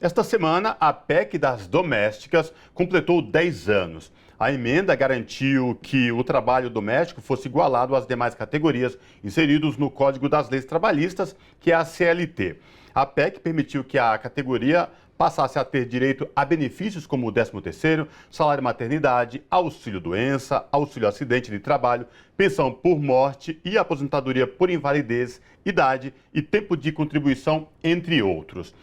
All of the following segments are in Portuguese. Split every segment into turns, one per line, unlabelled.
Esta semana, a PEC das domésticas completou 10 anos. A emenda garantiu que o trabalho doméstico fosse igualado às demais categorias inseridos no Código das Leis Trabalhistas, que é a CLT. A PEC permitiu que a categoria passasse a ter direito a benefícios como o 13º, salário maternidade, auxílio-doença, auxílio-acidente de trabalho, pensão por morte e aposentadoria por invalidez, idade e tempo de contribuição, entre outros.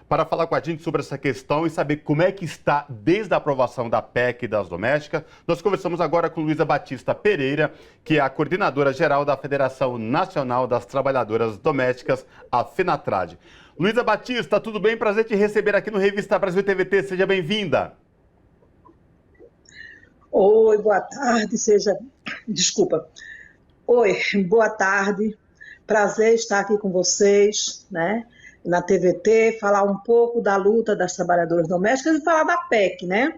Para falar com a gente sobre essa questão e saber como é que está desde a aprovação da PEC das domésticas, nós conversamos agora com Luísa Batista Pereira, que é a coordenadora geral da Federação Nacional das Trabalhadoras Domésticas, a FENATRAD. Luísa Batista, tudo bem? Prazer te receber aqui no Revista Brasil TVT. Seja bem-vinda.
Oi, boa tarde. Oi, boa tarde. Prazer estar aqui com vocês, né, na TVT, falar um pouco da luta das trabalhadoras domésticas e falar da PEC, né?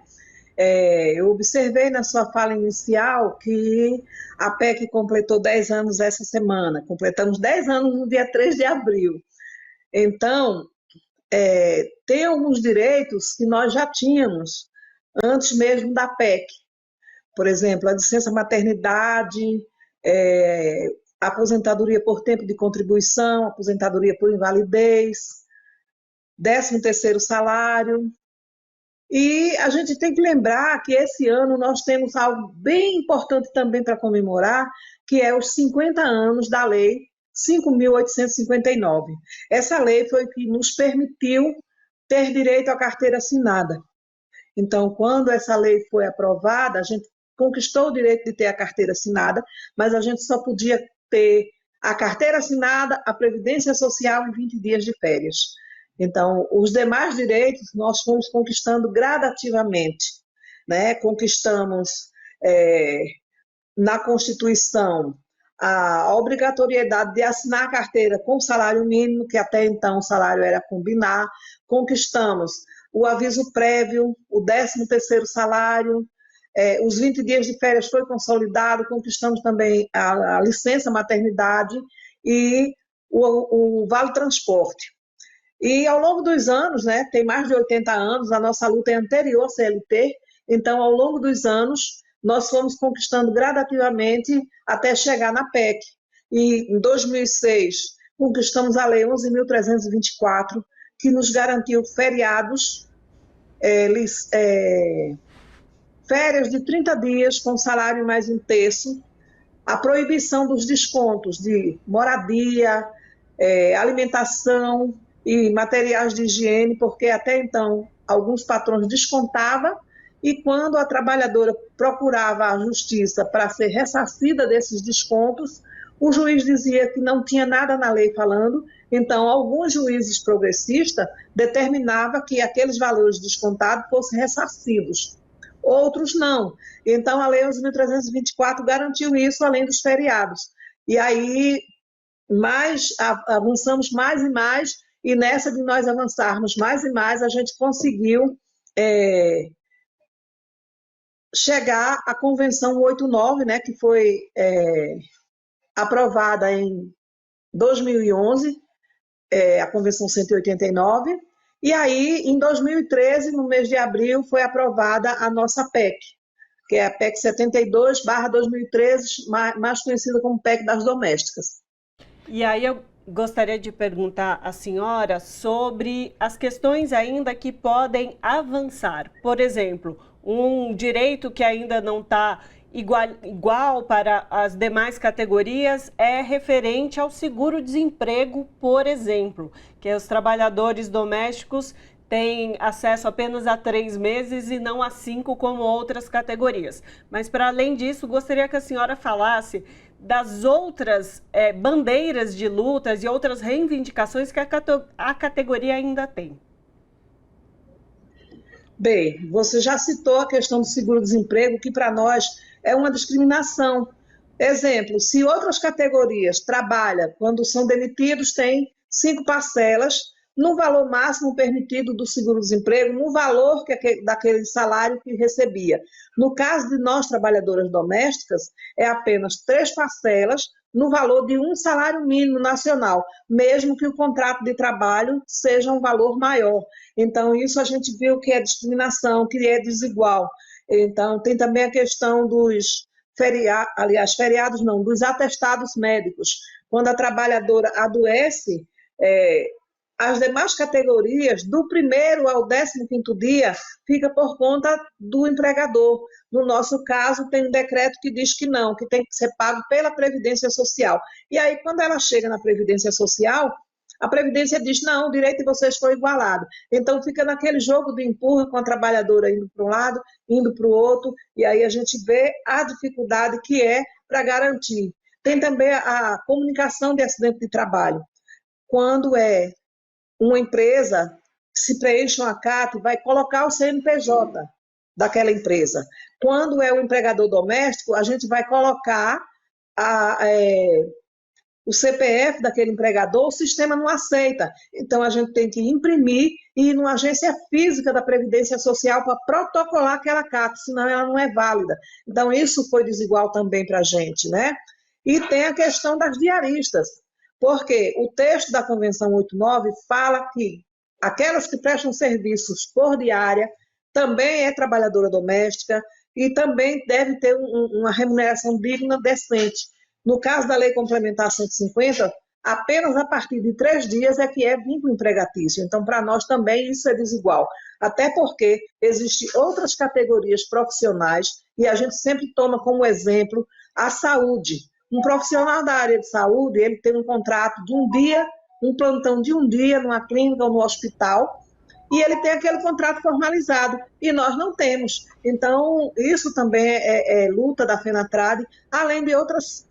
Eu observei na sua fala inicial que a PEC completou 10 anos essa semana. Completamos 10 anos no dia 3 de abril. Então, tem alguns direitos que nós já tínhamos antes mesmo da PEC. Por exemplo, a licença maternidade, aposentadoria por tempo de contribuição, aposentadoria por invalidez, 13º salário. E a gente tem que lembrar que esse ano nós temos algo bem importante também para comemorar, que é os 50 anos da Lei 5.859. Essa lei foi que nos permitiu ter direito à carteira assinada. Então, quando essa lei foi aprovada, a gente conquistou o direito de ter a carteira assinada, mas a gente só podia ter a carteira assinada, a previdência social e 20 dias de férias. Então, os demais direitos nós fomos conquistando gradativamente, né? Conquistamos na Constituição a obrigatoriedade de assinar a carteira com salário mínimo, que até então o salário era combinar. Conquistamos o aviso prévio, o 13º salário, os 20 dias de férias foi consolidado, conquistamos também a licença maternidade e o vale transporte. E ao longo dos anos, né, tem mais de 80 anos, a nossa luta é anterior à CLT, então ao longo dos anos nós fomos conquistando gradativamente até chegar na PEC. E em 2006 conquistamos a Lei 11.324, que nos garantiu feriados, férias de 30 dias com salário mais um terço, a proibição dos descontos de moradia, alimentação e materiais de higiene, porque até então alguns patrões descontavam e quando a trabalhadora procurava a justiça para ser ressarcida desses descontos, o juiz dizia que não tinha nada na lei falando, então alguns juízes progressistas determinavam que aqueles valores descontados fossem ressarcidos. Outros não. Então, a Lei 11.324 garantiu isso, além dos feriados. E aí, avançamos mais e mais, e nessa de nós avançarmos mais e mais, a gente conseguiu chegar à Convenção 89, né, que foi aprovada em 2011, a Convenção 189, e aí, em 2013, no mês de abril, foi aprovada a nossa PEC, que é a PEC 72/2013, mais conhecida como PEC das domésticas.
E aí eu gostaria de perguntar à senhora sobre as questões ainda que podem avançar. Por exemplo, um direito que ainda não está igual para as demais categorias é referente ao seguro-desemprego, por exemplo, que os trabalhadores domésticos têm acesso apenas a 3 meses e não a 5 como outras categorias. Mas, para além disso, gostaria que a senhora falasse das outras bandeiras de lutas e outras reivindicações que a categoria ainda tem.
Bem, você já citou a questão do seguro-desemprego, que para nós é uma discriminação. Exemplo, se outras categorias trabalham, quando são demitidos, tem 5 parcelas no valor máximo permitido do seguro-desemprego, no valor daquele salário que recebia. No caso de nós, trabalhadoras domésticas, é apenas 3 parcelas no valor de um salário mínimo nacional, mesmo que o contrato de trabalho seja um valor maior. Então, isso a gente viu que é discriminação, que é desigual. Então, tem também a questão dos feriados não, dos atestados médicos. Quando a trabalhadora adoece, as demais categorias, do primeiro ao 15º dia, fica por conta do empregador. No nosso caso, tem um decreto que diz que não, que tem que ser pago pela Previdência Social. E aí, quando ela chega na Previdência Social, a Previdência diz, não, o direito de vocês foi igualado. Então, fica naquele jogo de empurra com a trabalhadora indo para um lado, indo para o outro, e aí a gente vê a dificuldade que é para garantir. Tem também a comunicação de acidente de trabalho. Quando é uma empresa, se preenche uma CAT, vai colocar o CNPJ daquela empresa. Quando é o empregador doméstico, a gente vai colocar o CPF daquele empregador, o sistema não aceita. Então, a gente tem que imprimir e ir numa agência física da Previdência Social para protocolar aquela CAT, senão ela não é válida. Então, isso foi desigual também para a gente, né? E tem a questão das diaristas, porque o texto da Convenção 89 fala que aquelas que prestam serviços por diária também é trabalhadora doméstica e também deve ter uma remuneração digna, decente. No caso da Lei Complementar 150, apenas a partir de 3 dias é que é vínculo empregatício. Então, para nós também isso é desigual. Até porque existem outras categorias profissionais e a gente sempre toma como exemplo a saúde. Um profissional da área de saúde, ele tem um contrato de um dia, um plantão de um dia numa clínica ou no hospital, e ele tem aquele contrato formalizado, e nós não temos. Então, isso também é luta da FENATRAD, além de outras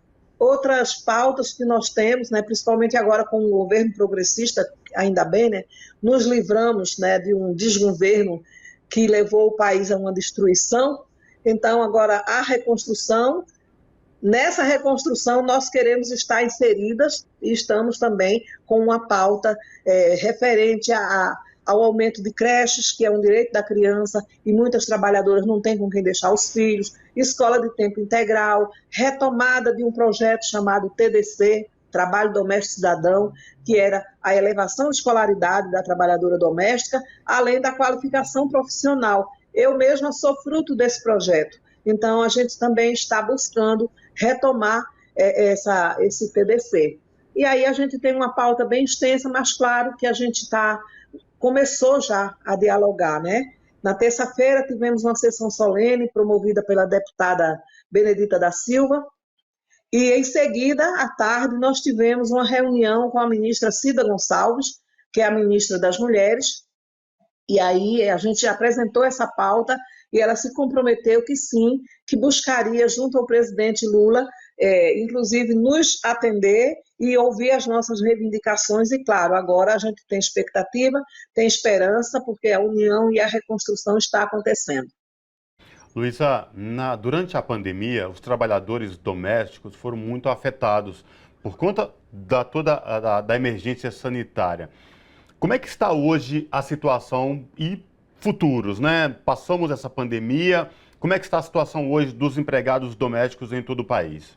pautas que nós temos, né, principalmente agora com o governo progressista, ainda bem, né, nos livramos, né, de um desgoverno que levou o país a uma destruição. Então, agora, a reconstrução. Nessa reconstrução, nós queremos estar inseridas e estamos também com uma pauta referente ao aumento de creches, que é um direito da criança, e muitas trabalhadoras não têm com quem deixar os filhos, escola de tempo integral, retomada de um projeto chamado TDC, Trabalho Doméstico Cidadão, que era a elevação de escolaridade da trabalhadora doméstica, além da qualificação profissional. Eu mesma sou fruto desse projeto. Então, a gente também está buscando retomar esse TDC. E aí a gente tem uma pauta bem extensa, mas claro que a gente começou já a dialogar, né? Na terça-feira tivemos uma sessão solene promovida pela deputada Benedita da Silva, e em seguida, à tarde, nós tivemos uma reunião com a ministra Cida Gonçalves, que é a ministra das Mulheres, e aí a gente apresentou essa pauta e ela se comprometeu que sim, que buscaria junto ao presidente Lula, inclusive nos atender e ouvir as nossas reivindicações. E claro, agora a gente tem expectativa, tem esperança, porque a união e a reconstrução está acontecendo.
Luísa, durante a pandemia, os trabalhadores domésticos foram muito afetados por conta da emergência sanitária. Como é que está hoje a situação e futuros, né? Passamos essa pandemia, como é que está a situação hoje dos empregados domésticos em todo o país?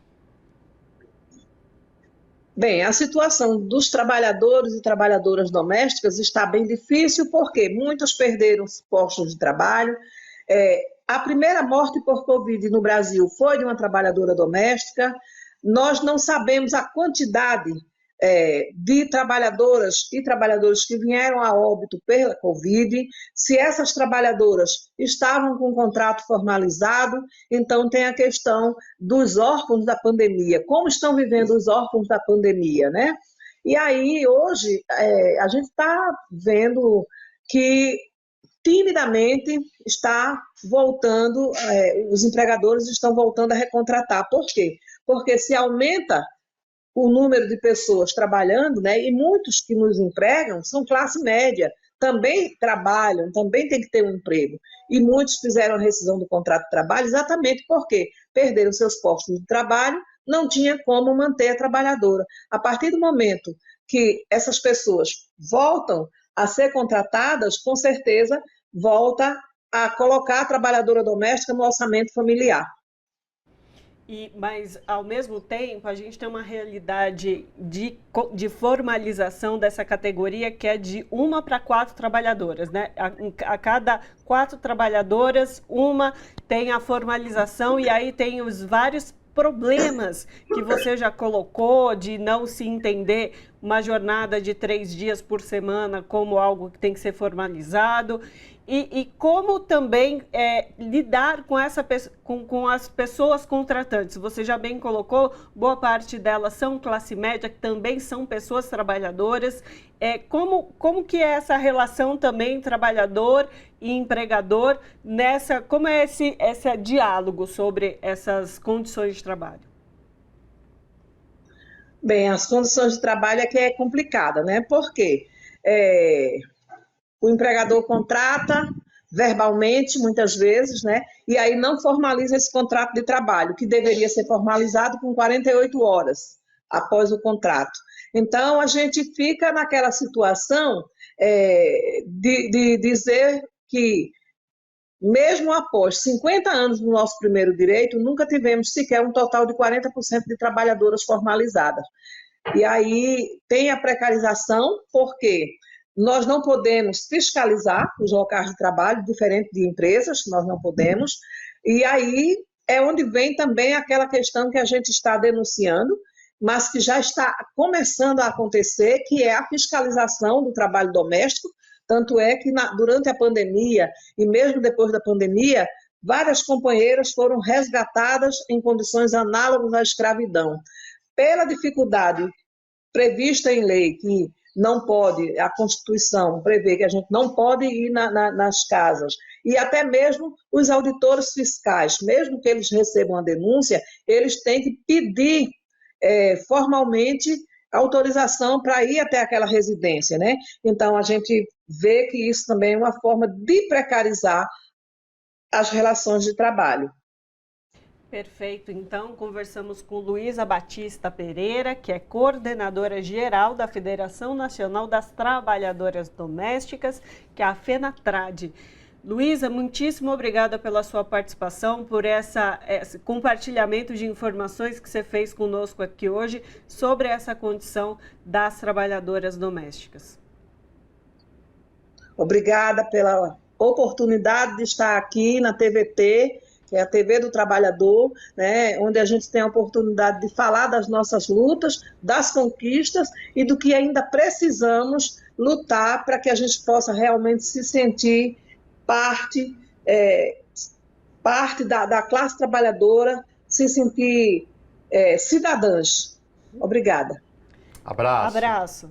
Bem, a situação dos trabalhadores e trabalhadoras domésticas está bem difícil, porque muitos perderam os postos de trabalho. A primeira morte por Covid no Brasil foi de uma trabalhadora doméstica. Nós não sabemos a quantidade de trabalhadoras e trabalhadores que vieram a óbito pela Covid, se essas trabalhadoras estavam com contrato formalizado. Então tem a questão dos órfãos da pandemia, como estão vivendo os órfãos da pandemia, né? E aí hoje a gente está vendo que timidamente está voltando, os empregadores estão voltando a recontratar. Por quê? Porque se aumenta o número de pessoas trabalhando, né, e muitos que nos empregam são classe média, também trabalham, também tem que ter um emprego. E muitos fizeram a rescisão do contrato de trabalho exatamente porque perderam seus postos de trabalho, não tinha como manter a trabalhadora. A partir do momento que essas pessoas voltam a ser contratadas, com certeza volta a colocar a trabalhadora doméstica no orçamento familiar.
Mas, ao mesmo tempo, a gente tem uma realidade de formalização dessa categoria que é de 1 para 4 trabalhadoras, né? A cada 4 trabalhadoras, uma tem a formalização, e aí tem os vários problemas que você já colocou de não se entender uma jornada de 3 dias por semana como algo que tem que ser formalizado. E como também lidar com as pessoas contratantes. Você já bem colocou, boa parte delas são classe média, que também são pessoas trabalhadoras. Como que é essa relação também trabalhador e empregador, como é esse diálogo sobre essas condições de trabalho?
Bem, as condições de trabalho é que é complicada, né? Por quê? O empregador contrata verbalmente, muitas vezes, né? E aí não formaliza esse contrato de trabalho, que deveria ser formalizado com 48 horas após o contrato. Então, a gente fica naquela situação de dizer que, mesmo após 50 anos do nosso primeiro direito, nunca tivemos sequer um total de 40% de trabalhadoras formalizadas. E aí tem a precarização, porque nós não podemos fiscalizar os locais de trabalho, diferente de empresas, nós não podemos. E aí é onde vem também aquela questão que a gente está denunciando, mas que já está começando a acontecer, que é a fiscalização do trabalho doméstico. Tanto é que durante a pandemia e mesmo depois da pandemia, várias companheiras foram resgatadas em condições análogas à escravidão. Pela dificuldade prevista em lei, que não pode, a Constituição prevê que a gente não pode ir nas casas, e até mesmo os auditores fiscais, mesmo que eles recebam a denúncia, eles têm que pedir formalmente autorização para ir até aquela residência, né? Então, a gente vê que isso também é uma forma de precarizar as relações de trabalho.
Perfeito. Então, conversamos com Luísa Batista Pereira, que é coordenadora geral da Federação Nacional das Trabalhadoras Domésticas, que é a FENATRAD. Luísa, muitíssimo obrigada pela sua participação, por esse compartilhamento de informações que você fez conosco aqui hoje sobre essa condição das trabalhadoras domésticas.
Obrigada pela oportunidade de estar aqui na TVT, que é a TV do Trabalhador, né, onde a gente tem a oportunidade de falar das nossas lutas, das conquistas e do que ainda precisamos lutar para que a gente possa realmente se sentir parte da classe trabalhadora, se sentir cidadãs. Obrigada.
Abraço.
Abraço.